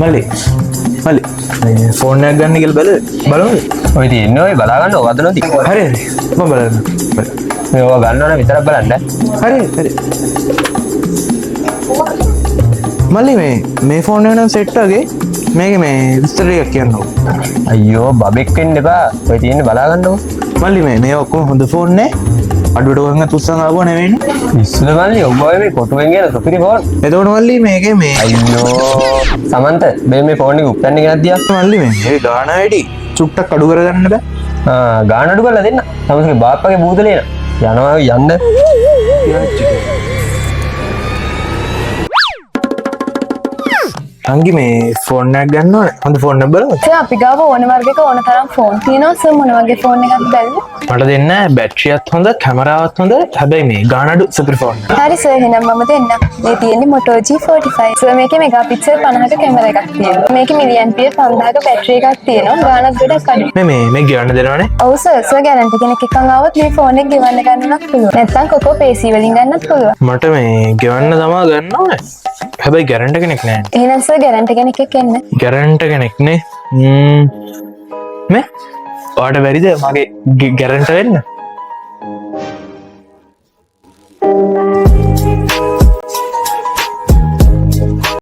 මල්ලි මල්ලි ෆෝන් එකක් ගන්න කියලා බලමු. ඔය තියෙන්නේ ඔය බලා ගන්න ඕක අදනොති. හරි හරි මම බලන්න. මේ ඕක ගන්න ඕන විතරක් බලන්න. හරි හරි. මල්ලි මේ ෆෝන් එක නම් සෙට් වගේ. මේකේ මේ විස්තර ටිකක් කියන්න ඕන. අයියෝ බබෙක් වෙන්න එපා. ඔය තියෙන්නේ බලා ගන්න ඕක. මල්ලි මේ ඔක්කොම හොඳ ෆෝන් නේ. අඩුවට වංග තුස්සන් ආවෝ නෙවෙයිනේ. ඉස්සුල මල්ලි ඔබ ඔය මේ කොටුවෙන් ගියන සුපිරි ෆෝන්. එතකොට මල්ලි මේකේ මේ අයියෝ සමන්ත මේ ෆෝන් එක උප්පන්න ගෙනත් දියා. මල්ලි මේ ගාන වැඩි චුට්ටක් අඩු කරගන්න බෑ. ගාන අඩු කරලා දෙන්න. තමගේ බාප්පගේ බූදලේ යනවා යන්න. අංගි මේ ෆෝන් එකක් ගන්න ඕනේ. හොඳ ෆෝන් එකක් බලමු. සර් අපි ගාව ඕන වර්ගයක ඕන තරම් ෆෝන් තියෙනවා. සර් මොන වගේ ෆෝන් එකක්ද බැලුවේ? මට දෙන්න බැටරියත් හොඳ කැමරාවත් හොඳ. හැබැයි මේ ගාන අඩු සුපිරි ෆෝන් එක. හරි සර් එහෙනම් මම දෙන්නම්. මේ තියෙන්නේ Moto G45. සර් මේකේ මෙගාපික්සල් 50ක කැමරා එකක් තියෙනවා. මේකේ මිලියම්පියර් 5000ක බැටරි එකක් තියෙනවා. ගානක් ගොඩක් අඩුයි. මේ ගෙවන්න දෙනවනේ. ඔව් සර් ගැරන්ටි කෙනෙක් එක්කන් ආවොත් මේ ෆෝන් එක ගෙවන්න ගන්නත් පුළුවන්. නැත්නම් කොකෝ PC වලින් ගන්නත් පුළුවන්. මට මේ ගෙවන්න තමා ගන්න ඕනේ. හැබැයි ගැරන්ට කෙනෙක් නෑ. එහෙනම් සර් ගැරන්ටි කෙනෙක් එක්ක එන්න. ගැරන්ට කෙනෙක් නේ. මේ ඔයාට බැරිද මගේ ගැරන්ට වෙන්න?